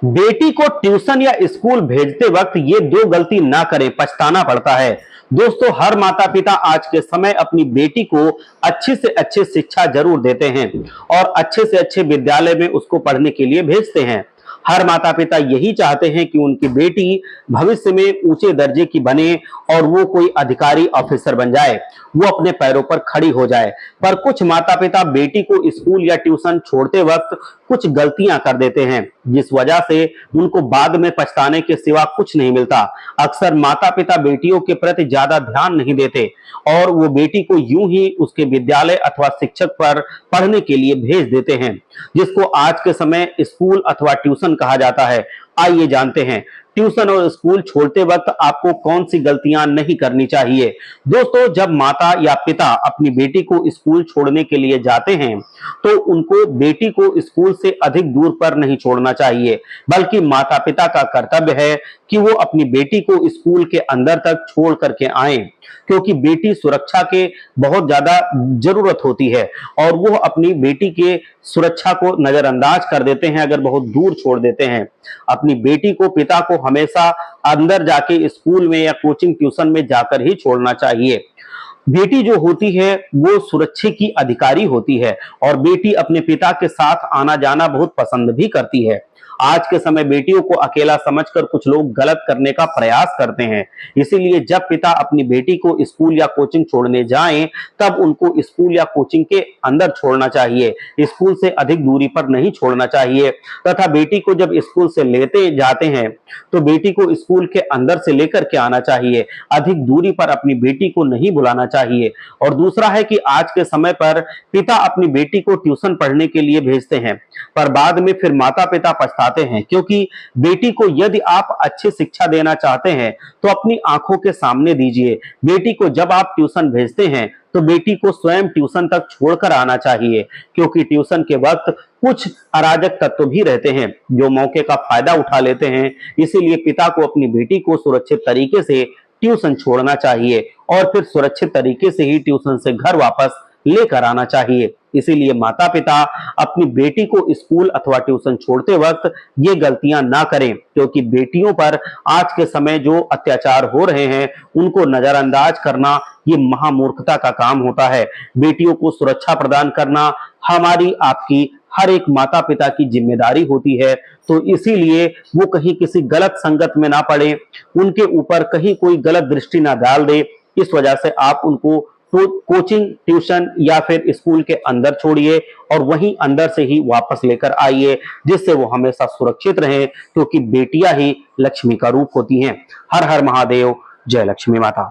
बेटी को ट्यूशन या स्कूल भेजते वक्त ये दो गलती ना करें, पछताना पड़ता है। दोस्तों, हर माता पिता आज के समय अपनी बेटी को अच्छी से अच्छी शिक्षा जरूर देते हैं और अच्छे से अच्छे विद्यालय में उसको पढ़ने के लिए भेजते हैं। हर माता पिता यही चाहते हैं कि उनकी बेटी भविष्य में ऊंचे दर्जे की बने और वो कोई अधिकारी ऑफिसर बन जाए, वो अपने पैरों पर खड़ी हो जाए। पर कुछ माता पिता बेटी को स्कूल या ट्यूशन छोड़ते वक्त कुछ गलतियां कर देते हैं, जिस वजह से उनको बाद में पछताने के सिवा कुछ नहीं मिलता। अक्सर माता पिता बेटियों के प्रति ज्यादा ध्यान नहीं देते और वो बेटी को यूं ही उसके विद्यालय अथवा शिक्षक पर पढ़ने के लिए भेज देते हैं, जिसको आज के समय स्कूल अथवा ट्यूशन कहा जाता है। आइए जानते हैं ट्यूशन और स्कूल छोड़ते वक्त आपको कौन सी गलतियां नहीं करनी चाहिए। दोस्तों, जब माता या पिता अपनी बेटी को स्कूल छोड़ने के लिए जाते हैं तो उनको बेटी को स्कूल से अधिक दूर पर नहीं छोड़ना चाहिए, बल्कि माता पिता का कर्तव्य है कि वो अपनी बेटी को स्कूल के अंदर तक छोड़ करके आए, क्योंकि बेटी सुरक्षा के बहुत ज्यादा जरूरत होती है और वो अपनी बेटी के सुरक्षा को नजरअंदाज कर देते हैं अगर बहुत दूर छोड़ देते हैं। अपनी बेटी को पिता को हमेशा अंदर जाके स्कूल में या कोचिंग ट्यूशन में जाकर ही छोड़ना चाहिए। बेटी जो होती है वो सुरक्षा की अधिकारी होती है और बेटी अपने पिता के साथ आना जाना बहुत पसंद भी करती है। आज के समय बेटियों को अकेला समझकर कुछ लोग गलत करने का प्रयास करते हैं। इसीलिए जब पिता अपनी बेटी को स्कूल या कोचिंग छोड़ने जाएं, तब उनको स्कूल या कोचिंग के अंदर छोड़ना चाहिए, स्कूल से अधिक दूरी पर नहीं छोड़ना चाहिए। तथा बेटी को जब स्कूल से लेते जाते हैं तो बेटी को स्कूल के अंदर से लेकर के आना चाहिए, अधिक दूरी पर अपनी बेटी को नहीं बुलाना चाहिए। और दूसरा है कि आज के समय पर पिता अपनी बेटी को ट्यूशन पढ़ने के लिए भेजते हैं, पर बाद में फिर माता पिता पछताते हैं, क्योंकि बेटी को यदि आप अच्छी शिक्षा देना चाहते हैं तो अपनी आंखों के सामने दीजिए। बेटी को जब आप ट्यूशन भेजते हैं तो बेटी को स्वयं ट्यूशन तक छोड़कर आना चाहिए, क्योंकि ट्यूशन के वक्त कुछ अराजक तत्व भी रहते हैं जो मौके का फायदा उठा लेते हैं। इसीलिए पिता को अपनी बेटी को सुरक्षित तरीके से ट्यूशन छोड़ना चाहिए और फिर सुरक्षित तरीके से ही ट्यूशन से घर वापस लेकर आना चाहिए। इसीलिए माता पिता अपनी बेटी को स्कूल अथवा ट्यूशन छोड़ते वक्त ये गलतियां ना करें, क्योंकि बेटियों पर आज के समय जो अत्याचार हो रहे हैं उनको नजरअंदाज करना ये महामूर्खता का काम होता है। बेटियों को सुरक्षा प्रदान करना हमारी आपकी हर एक माता पिता की जिम्मेदारी होती है। तो इसीलिए वो कहीं किसी गलत संगत में ना पड़े, उनके ऊपर कहीं कोई गलत दृष्टि ना डाल दे। इस वजह से आप उनको तो कोचिंग ट्यूशन या फिर स्कूल के अंदर छोड़िए और वहीं अंदर से ही वापस लेकर आइए, जिससे वो हमेशा सुरक्षित रहें, क्योंकि बेटियां ही लक्ष्मी का रूप होती हैं। हर हर महादेव, जय लक्ष्मी माता।